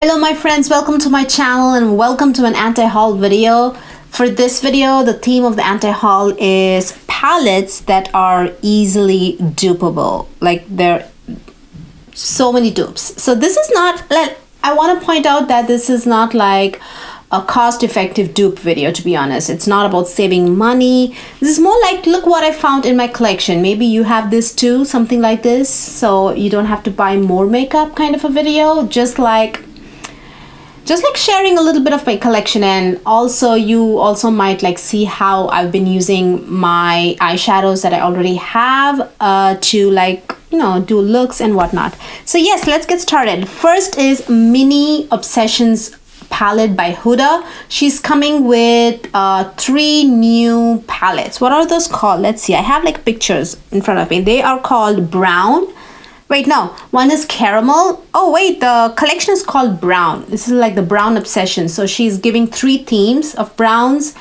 Hello my friends, welcome to my channel and welcome to an anti-haul video. For this video, the theme of the anti-haul is palettes that are easily dupeable. Like there are so many dupes. So this is not, I want to point out that this is not like a cost-effective dupe video, to be honest. It's not about saving money. This is more like, look what I found in my collection. Maybe you have this too, something like this, so you don't have to buy more makeup kind of a video. Just like sharing a little bit of my collection, and also you also might like see how I've been using my eyeshadows that I already have to like, you know, do looks and whatnot. So yes, let's get started. First is Mini Obsessions palette by Huda. She's coming with 3 new palettes. What are those called? Let's see. I have like pictures in front of me. They are called Brown. Wait, no, one is Caramel. Oh wait, the collection is called Brown. This is like the Brown Obsession. So she's giving 3 themes of browns,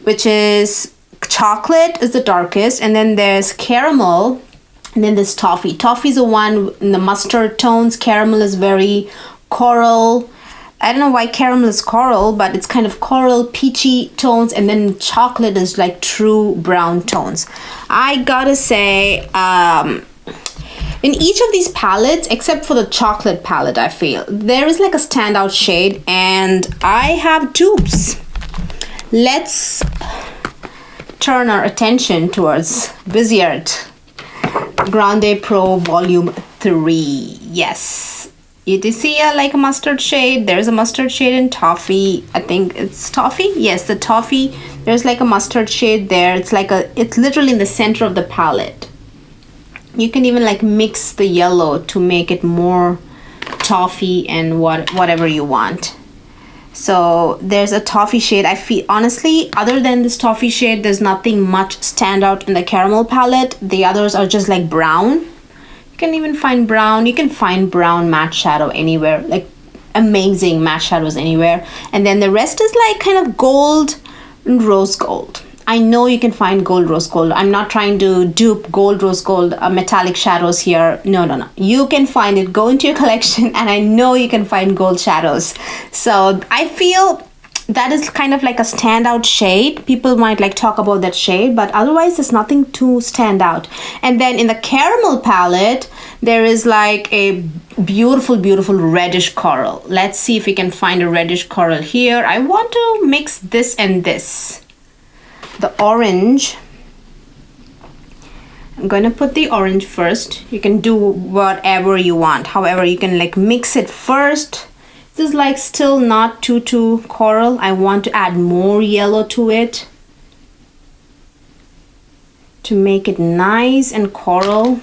which is chocolate is the darkest, and then there's caramel, and then there's toffee. Toffee is the one in the mustard tones. Caramel is very coral. I don't know why caramel is coral, but it's kind of coral, peachy tones, and then chocolate is like true brown tones. I gotta say, in each of these palettes, except for the chocolate palette, I feel, there is like a standout shade, and I have dupes. Let's turn our attention towards Viseart Grande Pro Volume 3. Yes. You do see like a mustard shade. There's a mustard shade in toffee. I think it's toffee. Yes, the toffee. There's like a mustard shade there. It's literally in the center of the palette. You can even like mix the yellow to make it more toffee and whatever you want. So there's a toffee shade. I feel honestly, other than this toffee shade, there's nothing much stand out in the caramel palette. The others are just like brown. You can even find brown. You can find brown matte shadow anywhere, like amazing matte shadows anywhere. And then the rest is like kind of gold and rose gold. I know you can find gold, rose gold. I'm not trying to dupe gold, rose gold, metallic shadows here. No. You can find it. Go into your collection, and I know you can find gold shadows. So I feel that is kind of like a standout shade. People might like talk about that shade, but otherwise there's nothing to stand out. And then in the caramel palette, there is like a beautiful, beautiful reddish coral. Let's see if we can find a reddish coral here. I want to mix this and this. The orange, I'm going to put the orange first. You can do whatever you want. However, you can like mix it first. This is like still not too coral. I want to add more yellow to it to make it nice and coral.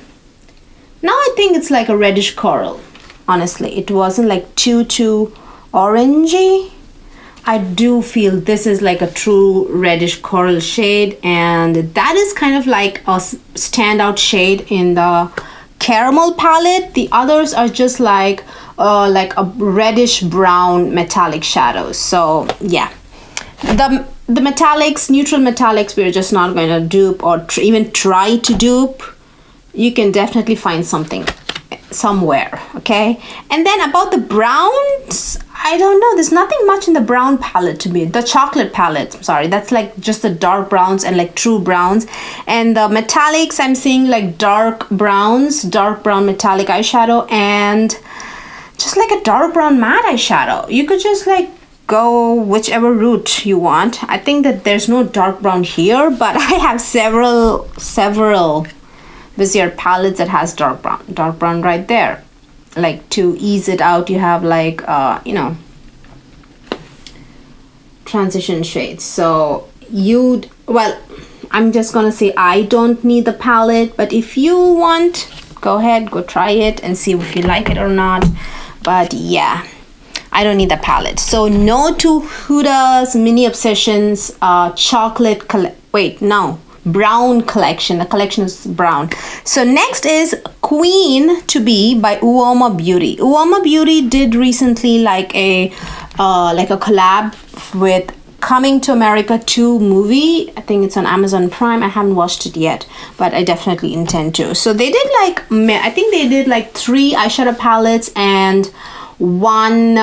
Now I think it's like a reddish coral. Honestly, it wasn't like too orangey. I do feel this is like a true reddish coral shade, and that is kind of like a standout shade in the caramel palette. The others are just like a reddish brown metallic shadows. So yeah, the metallics, neutral metallics, we're just not going to dupe or even try to dupe. You can definitely find something somewhere, okay? And then about the browns, I don't know, there's nothing much in the brown palette to me. The chocolate palette, sorry, that's like just the dark browns and like true browns. And the metallics, I'm seeing like dark browns, dark brown metallic eyeshadow, and just like a dark brown matte eyeshadow. You could just like go whichever route you want. I think that there's no dark brown here, but I have several Viseart palettes that has dark brown right there. Like to ease it out, you have like you know, transition shades. So I'm just gonna say I don't need the palette, but if you want, go ahead, go try it and see if you like it or not. But yeah, I don't need the palette. So no to Huda's Mini Obsessions chocolate brown collection. The collection is brown. So next is Queen to Be by Uoma Beauty. Uoma Beauty did recently like a collab with Coming to America 2 movie. I think it's on Amazon Prime. I haven't watched it yet, but I definitely intend to. So they did like, I think they did like 3 eyeshadow palettes and 1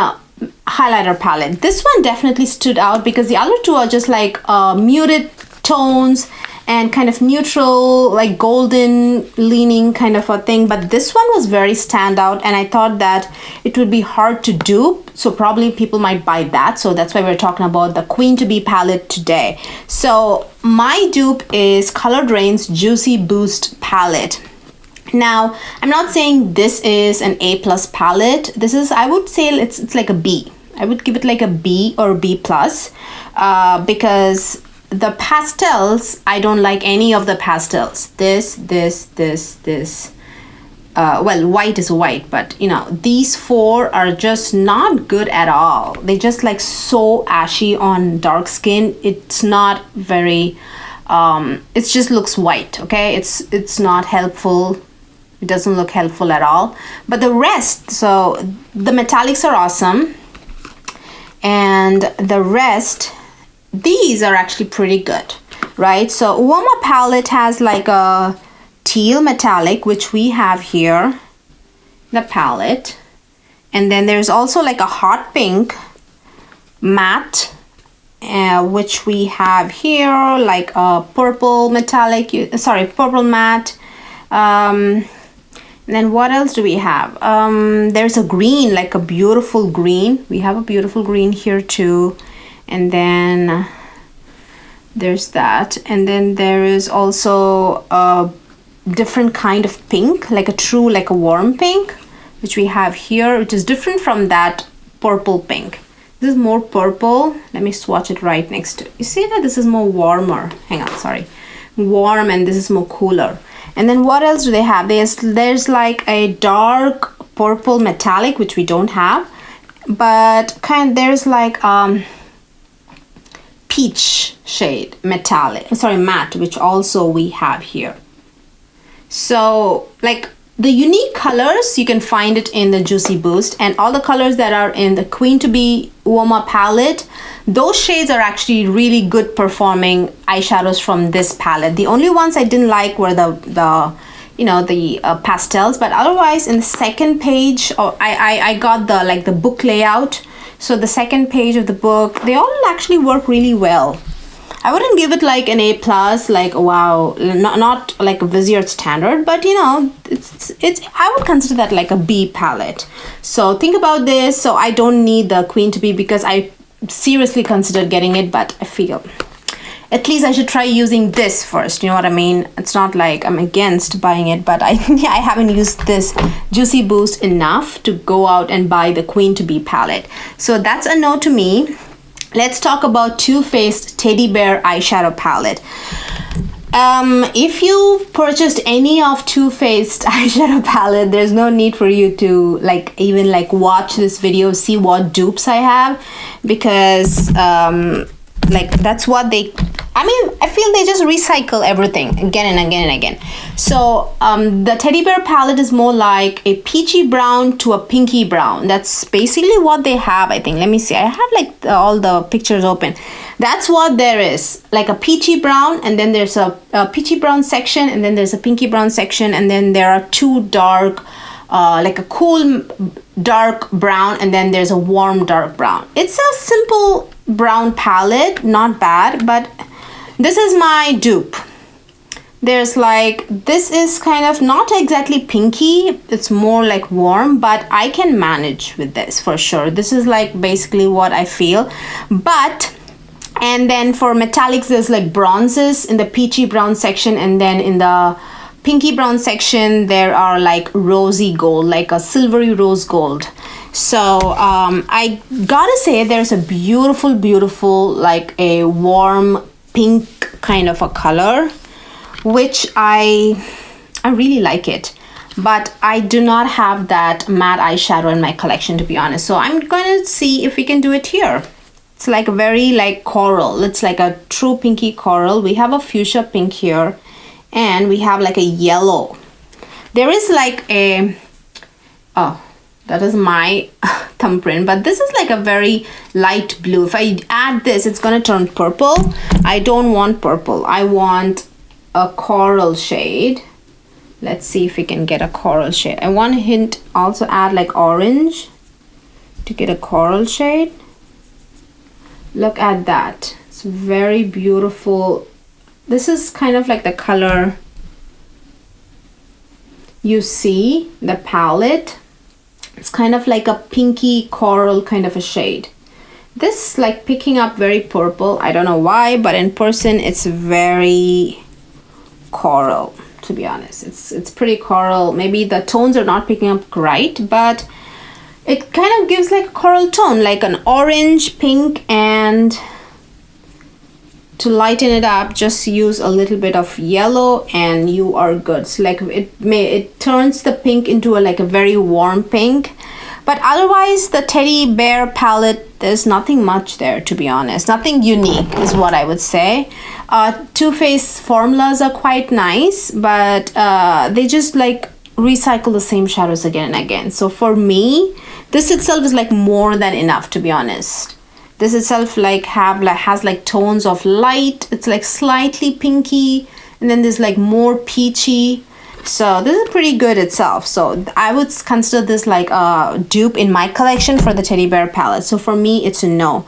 highlighter palette. This one definitely stood out because the other two are just like muted tones and kind of neutral, like golden leaning kind of a thing. But this one was very standout, and I thought that it would be hard to dupe. So probably people might buy that. So that's why we're talking about the Queen to Be palette today. So my dupe is Colored Raine's Juicy Boost palette. Now, I'm not saying this is an A+ palette. This is, I would say it's like a B. I would give it like a B or B+, because the pastels, I don't like any of the pastels. This. Well, white is white, but you know, these four are just not good at all. They just like so ashy on dark skin. It's not very, it just looks white, okay? It's not helpful. It doesn't look helpful at all. But the rest, so the metallics are awesome. And the rest, these are actually pretty good, right? So Uoma palette has like a teal metallic, which we have here, the palette. And then there's also like a hot pink matte, which we have here, like a purple metallic, purple matte. And then what else do we have? There's a green, like a beautiful green. We have a beautiful green here too. And then there's that. And then there is also a different kind of pink, like a true, like a warm pink, which we have here, which is different from that purple pink. This is more purple. Let me swatch it right next to it. You see that this is more warmer. Hang on, sorry. Warm, and this is more cooler. And then what else do they have? There's like a dark purple metallic, which we don't have, but there's like peach shade matte, which also we have here. So like the unique colors, you can find it in the Juicy Boost, and all the colors that are in the Queen to Be Uoma palette, those shades are actually really good performing eyeshadows from this palette. The only ones I didn't like were the pastels, but otherwise in the second page, I got the book layout. So the second page of the book, they all actually work really well. I wouldn't give it like an A+, like wow, not like a Viseart standard, but you know, it's I would consider that like a B palette. So think about this. So I don't need the Queen to Be because I seriously considered getting it, but I feel at least I should try using this first. You know what I mean? It's not like I'm against buying it, but I haven't used this Juicy Boost enough to go out and buy the Queen to Be palette. So that's a no to me. Let's talk about Too Faced Teddy Bear eyeshadow palette. If you purchased any of Too Faced eyeshadow palette, there's no need for you to even watch this video, see what dupes I have, because that's what I feel they just recycle everything again and again and again. So the Teddy Bear palette is more like a peachy brown to a pinky brown. That's basically what they have, I think. Let me see. I have all the pictures open. That's what there is. Like a peachy brown, and then there's a peachy brown section, and then there's a pinky brown section, and then there are two dark, like a cool dark brown, and then there's a warm dark brown. It's a simple brown palette, not bad, but this is my dupe. There's this is kind of not exactly pinky, it's more like warm, but I can manage with this for sure. This is basically what I feel. And then for metallics, there's bronzes in the peachy brown section, and then in the pinky brown section there are rosy gold, like a silvery rose gold. So I gotta say there's a beautiful a warm pink kind of a color, which I really like it, but I do not have that matte eyeshadow in my collection, to be honest. So I'm gonna see if we can do it here. It's a very coral. It's like a true pinky coral. We have a fuchsia pink here, and we have a yellow. There is that is my thumbprint, but this is a very light blue. If I add this, it's gonna turn purple. I don't want purple. I want a coral shade. Let's see if we can get a coral shade. I want to also add orange. to get a coral shade. Look at that. It's very beautiful. This is kind of like the color you see, the palette. It's kind of like a pinky coral kind of a shade. This like picking up very purple. I don't know why, but in person it's very coral, to be honest. It's pretty coral. Maybe the tones are not picking up right, but it kind of gives like a coral tone, like an orange, pink, and to lighten it up, just use a little bit of yellow and you are good. So like it turns the pink into like a very warm pink. But otherwise, the teddy bear palette, there's nothing much there, to be honest. Nothing unique is what I would say. Too Faced formulas are quite nice, but they just like recycle the same shadows again and again. So for me, this itself is like more than enough, to be honest. This itself has like tones of light. It's like slightly pinky, and then there's like more peachy. So this is pretty good itself. So I would consider this like a dupe in my collection for the teddy bear palette. So for me, it's a no.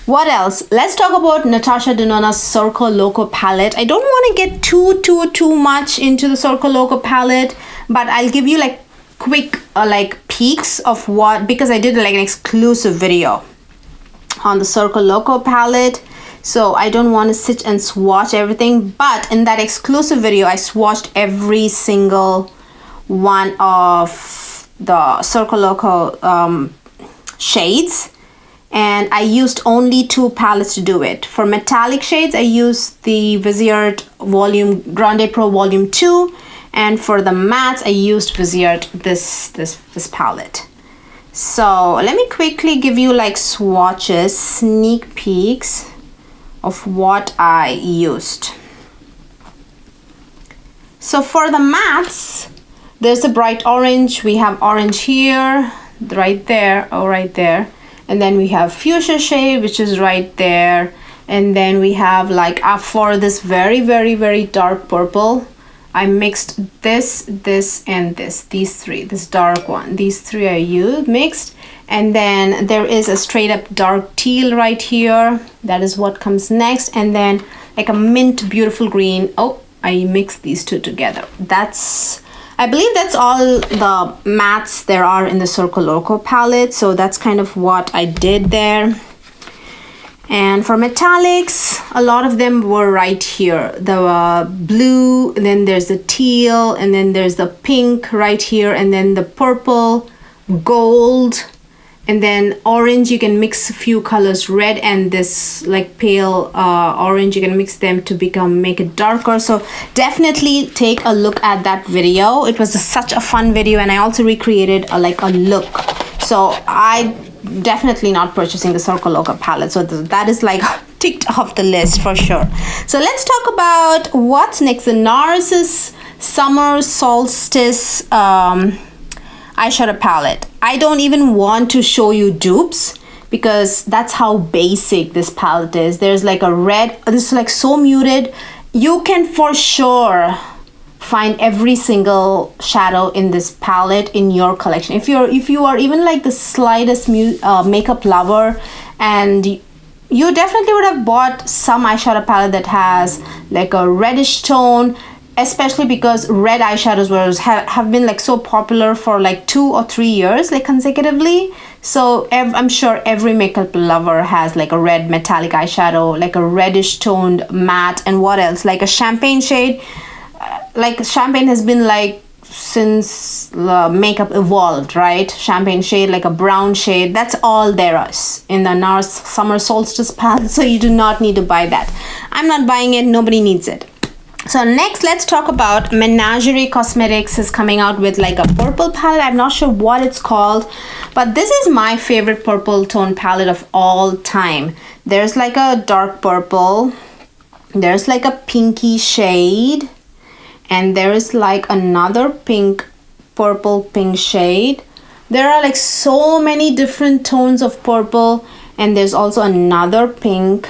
What else? Let's talk about Natasha Denona's Circo Loco palette. I don't want to get too much into the Circo Loco palette, but I'll give you like quick like peeks of what, because I did like an exclusive video on the Circo Loco palette, so I don't want to sit and swatch everything, but in that exclusive video I swatched every single one of the Circo Loco shades, and I used only 2 palettes to do it. For metallic shades I used the Viseart Grande Pro Volume 2, and for the mattes I used Viseart this palette. So let me quickly give you like swatches, sneak peeks of what I used. So for the mattes, there's a bright orange. We have orange here, right there, right there. And then we have fuchsia shade, which is right there. And then we have like for this very dark purple, I mixed this, and these three, this dark one. These three I mixed. And then there is a straight up dark teal right here. That is what comes next. And then like a mint beautiful green. Oh, I mixed these two together. I believe that's all the mattes there are in the Circo Loco palette. So that's kind of what I did there. And for metallics, a lot of them were right here. The blue, and then there's the teal, and then there's the pink right here, and then the purple, gold, and then orange. You can mix a few colors, red and this like pale orange. You can mix them to make it darker. So definitely take a look at that video. It was such a fun video, and I also recreated a look. So I definitely not purchasing the Circo Loco palette, so that is like ticked off the list for sure. So let's talk about what's next. The NARS's Summer Solstice eyeshadow palette. I don't even want to show you dupes because that's how basic this palette is. There's like a red, this is like so muted. You can for sure find every single shadow in this palette in your collection. If you are even like the slightest makeup lover, and you definitely would have bought some eyeshadow palette that has like a reddish tone, especially because red eyeshadows have been like so popular for like 2 or 3 years like consecutively. So I'm sure every makeup lover has like a red metallic eyeshadow, like a reddish toned matte, and what else, like a champagne shade. Like champagne has been like since makeup evolved, right? Champagne shade, like a brown shade, that's all there is in the NARS Summer Solstice palette. So you do not need to buy that. I'm not buying it, nobody needs it. So next, let's talk about Menagerie Cosmetics is coming out with like a purple palette. I'm not sure what it's called, but this is my favorite purple tone palette of all time. There's like a dark purple, there's like a pinky shade, and there is like another purple pink shade. There are like so many different tones of purple, and there's also another pink,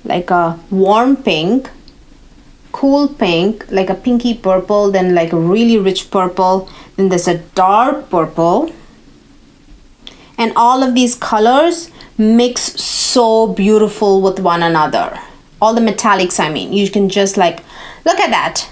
like a warm pink, cool pink, like a pinky purple, then like a really rich purple, then there's a dark purple, and all of these colors mix so beautiful with one another. All the metallics, I mean, you can just like, look at that.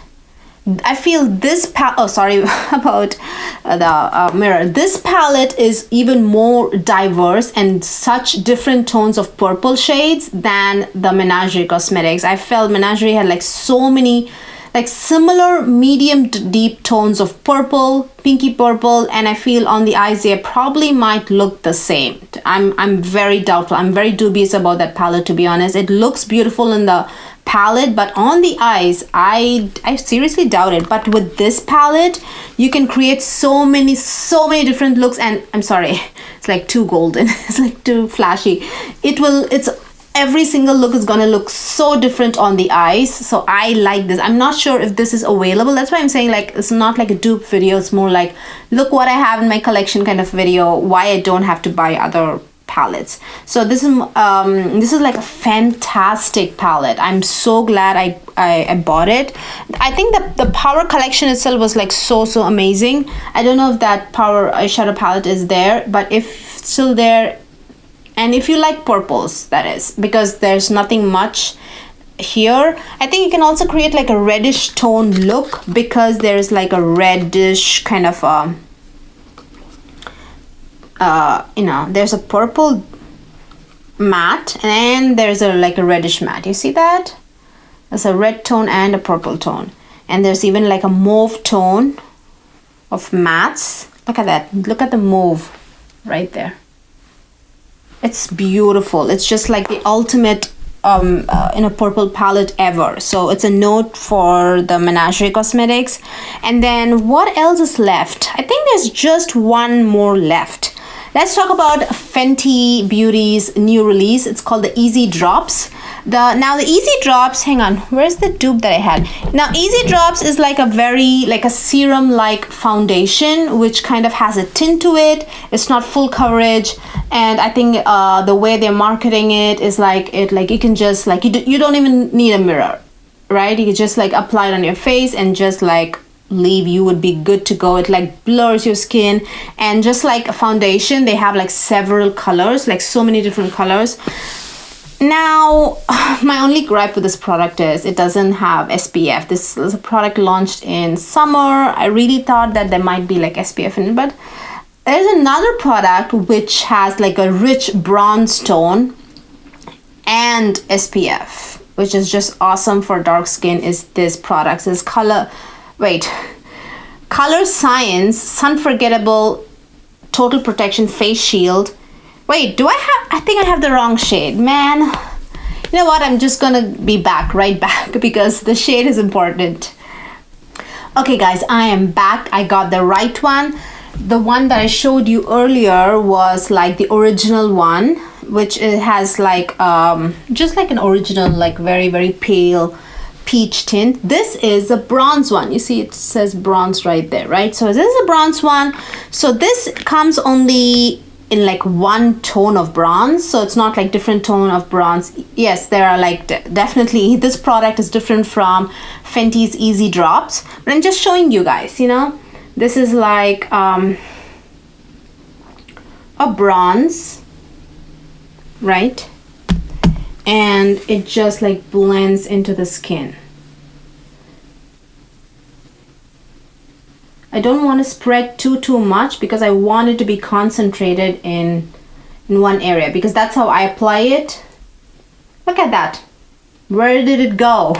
I feel this oh sorry about the mirror. This palette is even more diverse and such different tones of purple shades than the Menagerie Cosmetics. I felt Menagerie had like so many like similar medium to deep tones of purple, pinky purple, and I feel on the eyes they probably might look the same. I'm very doubtful. I'm very dubious about that palette, to be honest. It looks beautiful in the palette, but on the eyes I seriously doubt it. But with this palette you can create so many different looks, and I'm sorry, it's like too golden. It's like too flashy. It's every single look is gonna look so different on the eyes. So I like this. I'm not sure if this is available. That's why I'm saying like it's not like a dupe video. It's more like look what I have in my collection kind of video, why I don't have to buy other palettes. So this is like a fantastic palette. I'm so glad I bought it. I think the Power collection itself was like so amazing. I don't know if that Power eyeshadow palette is there, but if it's still there, and if you like purples, that is, because there's nothing much here. I think you can also create like a reddish tone look, because there's like a reddish kind of you know, there's a purple matte and there's a like a reddish matte. You see that? There's a red tone and a purple tone, and there's even like a mauve tone of mattes. Look at that. Look at the mauve right there. It's beautiful. It's just like the ultimate in a purple palette ever. So it's a note for the Menagerie Cosmetics. And then what else is left? I think there's just one more left. Let's talk about Fenty Beauty's new release. It's called the Easy Drops. Now the Easy Drops, hang on, where's the dupe that I had? Now Easy Drops is like a serum like foundation, which kind of has a tint to it. It's not full coverage, and I think the way they're marketing it is like you can just like you don't even need a mirror, right? You can just like apply it on your face and just like leave. You would be good to go. It like blurs your skin, and just like a foundation, they have like several colors, like so many different colors. Now my only gripe with this product is it doesn't have SPF. This is a product launched in summer. I really thought that there might be like SPF in it, but there's another product which has like a rich bronze tone and SPF, which is just awesome for dark skin. Is this product is Colorscience Sunforgettable Total Protection Face Shield. Wait, I think I have the wrong shade, man. You know what, I'm just gonna be right back because the shade is important. Okay guys, I am back. I got the right one. The one that I showed you earlier was like the original one, which it has like just like an original, like very pale peach tint. This is a bronze one. You see it says bronze right there, right? So this is a bronze one. So this comes only in like one tone of bronze, so it's not like different tone of bronze. Yes, there are like definitely this product is different from Fenty's Easy Drops, but I'm just showing you guys, you know, this is like a bronze, right? And it just like blends into the skin. I don't want to spread too much because I want it to be concentrated in one area, because that's how I apply it. Look at that. Where did it go?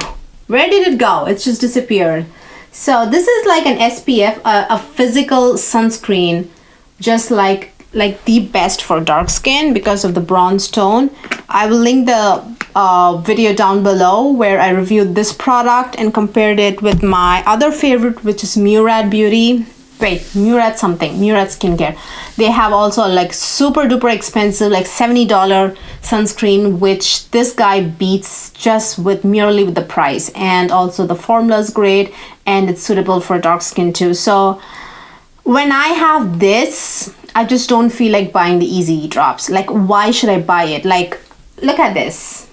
Where did it go? It's just disappeared. So this is like an SPF, a physical sunscreen, just like the best for dark skin because of the bronze tone. I will link the video down below where I reviewed this product and compared it with my other favorite, which is Murad Beauty. Murad Skincare. They have also like super duper expensive, like $70 sunscreen, which this guy beats just with merely with the price, and also the formula is great and it's suitable for dark skin too. So when I have this, I just don't feel like buying the Easy Drops. Like, why should I buy it? Like, look at this.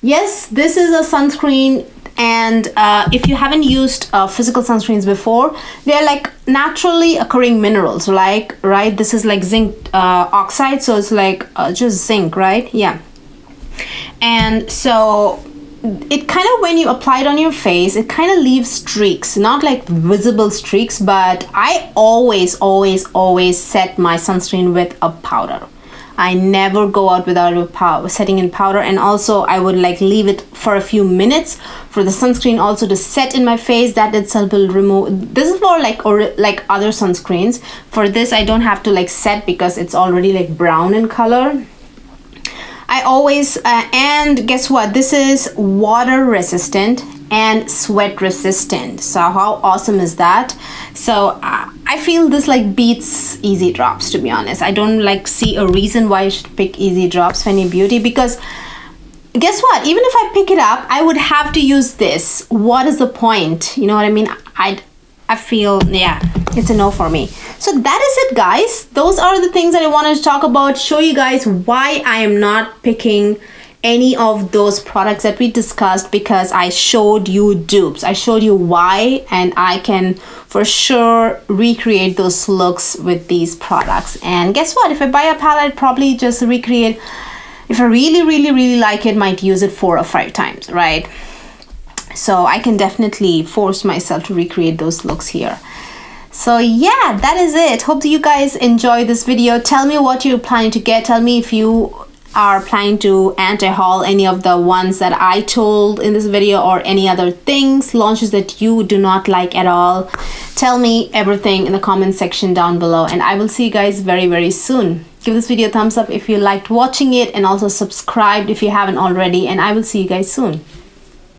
Yes, this is a sunscreen And if you haven't used physical sunscreens before, they're like naturally occurring minerals, like, right? This is like zinc oxide, so it's like just zinc, right? Yeah. And so it kind of, when you apply it on your face, it kind of leaves streaks, not like visible streaks, but I always set my sunscreen with a powder. I never go out without a setting in powder. And also I would like leave it for a few minutes for the sunscreen also to set in my face. That itself will remove. This is for like, or like other sunscreens. For this I don't have to like set because it's already like brown in color. I always and guess what, this is water resistant and sweat resistant. So how awesome is that? So I feel this like beats Easy Drops, to be honest. I don't like see a reason why you should pick Easy Drops Fenty Beauty, because guess what, even if I pick it up, I would have to use this. What is the point? You know what I mean? I feel, yeah, it's a no for me. So that is it, guys. Those are the things that I wanted to talk about, show you guys why I am not picking any of those products that we discussed, because I showed you dupes. I showed you why, and I can for sure recreate those looks with these products. And guess what, if I buy a palette, I'd probably just recreate. If I really like it, might use it 4 or 5 times, right? So I can definitely force myself to recreate those looks here. So yeah, that is it. Hope you guys enjoy this video. Tell me what you're planning to get. Tell me if you are planning to anti-haul any of the ones that I told in this video, or any other things, launches that you do not like at all. Tell me everything in the comment section down below, and I will see you guys very soon. Give this video a thumbs up if you liked watching it, and also subscribe if you haven't already, and I will see you guys soon.